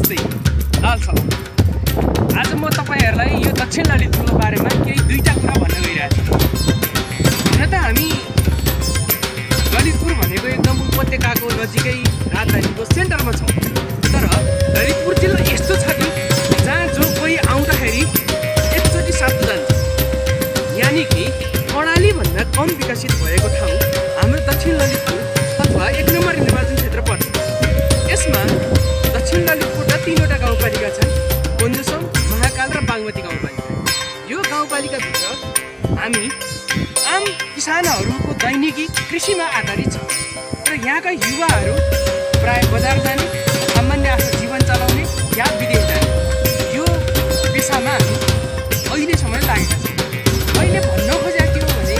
गर्दै ल आज म तपाईहरुलाई यो दक्षिण ललितपुरको बारेमा केही दुईटा कुरा भन्न गइरहेको छु। हुन त हामी ललितपुर भनेको एकदम उपत्यकाको नजिकै राजधानीको सेन्टरमा छौँ, तर ललितपुर जिल्ला यस्तो छ कि जहाँ जो कोही आउँदाखेरि एकचोटि साथ जान्छ। यानि कि कर्णाली भन्दा कम विकसित भएको ठाउँ हाम्रो दक्षिण ललितपुर अथवा 1 नम्बर निर्वाचन क्षेत्र पर्छ। यसमा दक्षिण ललितपुरका 3वटा गाउँपालिका छन्, कोन्जुसम, महाकाल र बागमती गाउँपालिका। यो गाउँपालिकाभित्र हामी आम किसानहरूको दैनिकी कृषिमा आधारित छ र यहाँका युवाहरू प्राय बजार जाने, सामान्य आफ्नो जीवन चलाउने या विदेश जाने यो पेसामा हामी अहिलेसम्म लागेका छौँ। मैले भन्न खोजेको के हो भने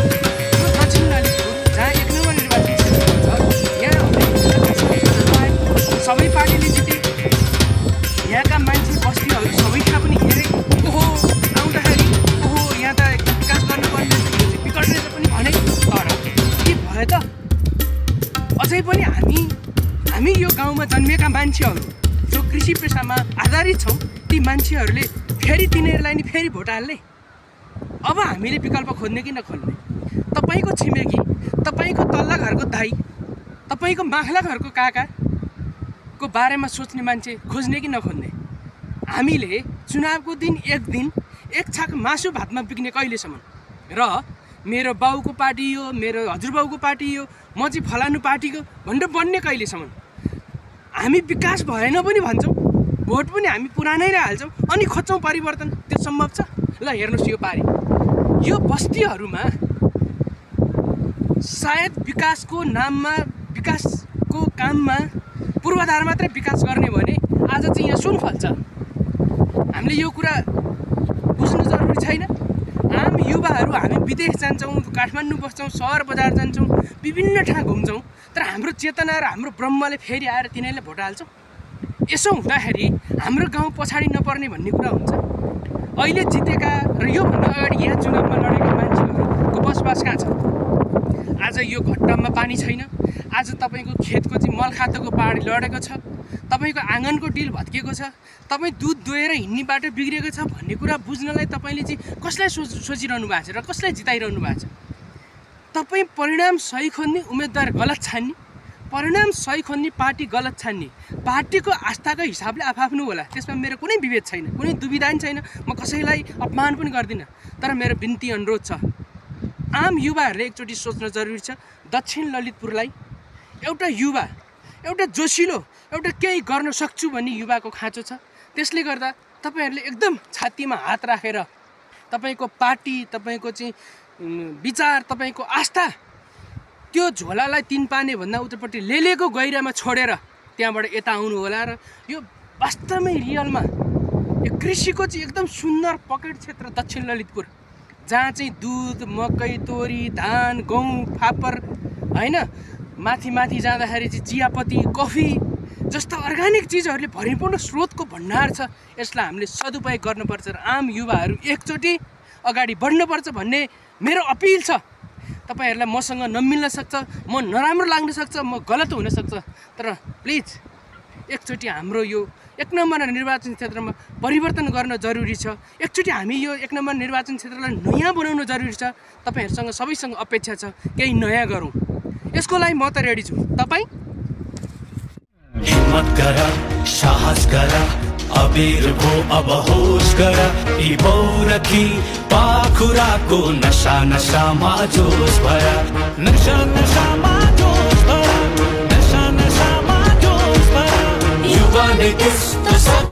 यो दक्षिण ललितपुर जहाँ 1 नम्बर निर्वाचन क्षेत्र छ, यहाँ सबै पार्टीले जिते। यहाँका मान्छे बस्तीहरू सबैका पनि हेरे ओहो आउँदाखेरि ओहो यहाँ त विकास गर्नुपर्ने विकट रहेछ पनि भने। तर के भयो त अझै पनि हामी यो गाउँमा जन्मेका मान्छेहरू जो कृषि पेसामा आधारित छौँ, ती मान्छेहरूले फेरि तिनीहरूलाई नि फेरि भोट हाल्ने। अब हामीले विकल्प खोज्ने कि नखोज्ने? तपाईँको छिमेकी, तपाईँको तल्ला घरको दाइ, तपाईँको माथिल्ला घरको काकाको बारेमा सोच्ने मान्छे खोज्ने कि नखोज्ने? हामीले चुनावको दिन एक छाक मासु भातमा बिक्ने कहिलेसम्म? र मेरो बाउको पार्टी हो, मेरो हजुरबाउको पार्टी हो, म चाहिँ फलानु पार्टीको भनेर बन्ने कहिलेसम्म? हामी विकास भएन पनि भन्छौँ, भोट पनि हामी पुरानै हाल्छौँ, अनि खोज्छौँ परिवर्तन। त्यो सम्भव छ? ल हेर्नुहोस्, यो पारी यो बस्तीहरूमा सायद विकासको नाममा, विकासको काममा पूर्वाधार मात्रै विकास गर्ने भने आज चाहिँ यहाँ सुन फल्छ। हामीले यो कुरा बुझ्नु जरुरी छैन? आम युवाहरू हामी विदेश जान्छौँ, काठमाडौँ बस्छौँ, सहर बजार जान्छौँ, विभिन्न ठाउँ घुम्छौँ, तर हाम्रो चेतना र हाम्रो ब्रह्मले फेरि आएर तिनीहरूले भोट हाल्छौँ। यसो हुँदाखेरि हाम्रो गाउँ पछाडि नपर्ने भन्ने कुरा हुन्छ। अहिले जितेका र योभन्दा अगाडि यहाँ चुनावमा लडेका मान्छेहरूको बसोबास कहाँ छ? आज यो घट्टामा पानी छैन, आज तपाईँको खेतको चाहिँ मलखातको पहाडी लडेको छ, तपाईँको आँगनको डिल भत्किएको छ, तपाईँ दुध दोहेर हिँड्ने बाटो बिग्रेको छ भन्ने कुरा बुझ्नलाई तपाईँले चाहिँ कसलाई सोचिरहनु भएको छ र कसलाई जिताइरहनु भएको छ? तपाईँ परिणाम सही खोज्ने, उम्मेदवार गलत छान्ने, परिणाम सही खोज्ने, पार्टी गलत छान्ने। पार्टीको आस्थाको हिसाबले आफआफ्नो होला, त्यसमा मेरो कुनै विभेद छैन, कुनै दुविधा पनि छैन। म कसैलाई अपमान पनि गर्दिनँ, तर मेरो बिन्ती अनुरोध छ, आम युवाहरूले एकचोटि सोच्न जरुरी छ। दक्षिण ललितपुरलाई एउटा युवा, एउटा जोसिलो, एउटा केही गर्न सक्छु भन्ने युवाको खाँचो छ। त्यसले गर्दा तपाईँहरूले एकदम छातीमा हात राखेर तपाईँको पार्टी, तपाईँको चाहिँ विचार, तपाईँको आस्था त्यो झोलालाई 3 पाने भन्दा उतापट्टि लेलेको गहिरामा छोडेर त्यहाँबाट यता आउनु होला। र यो वास्तवमै रियलमा यो कृषिको चाहिँ एकदम सुन्दर पकेट क्षेत्र दक्षिण ललितपुर, जहाँ चाहिँ दुध, मकै, तोरी, धान, गहुँ, फापर होइन, माथि जाँदाखेरि चाहिँ चियापत्ती, कफी जस्ता अर्ग्यानिक चिजहरूले भरिपूर्ण स्रोतको भण्डार छ। यसलाई हामीले सदुपयोग गर्नुपर्छ र आम युवाहरू एकचोटि अगाडि बढ्नुपर्छ भन्ने मेरो अपिल छ। तपाईहरुलाई मसँग नमिल्न सक्छ, म नराम्रो लाग्न सक्छ, म गलत हुन सक्छ, तर प्लिज एकचोटि हाम्रो यो 1 नम्बर निर्वाचन क्षेत्रमा परिवर्तन गर्न जरुरी छ। एकचोटि हामी यो 1 नम्बर निर्वाचन क्षेत्रलाई नयाँ बनाउन जरुरी छ। तपाईहरुसँग सबैसँग अपेक्षा छ केही नयाँ गरौँ, यसको लागि म त रेडी छु। तपाई हिम्मत करा, साहस करा, अबीर को अब होश करा, ई रखी पाखुराको नशा नशामा जोश भरा, नशा नशामा जोश भरा, नशा नशामा जोश भरा, युवा ने किस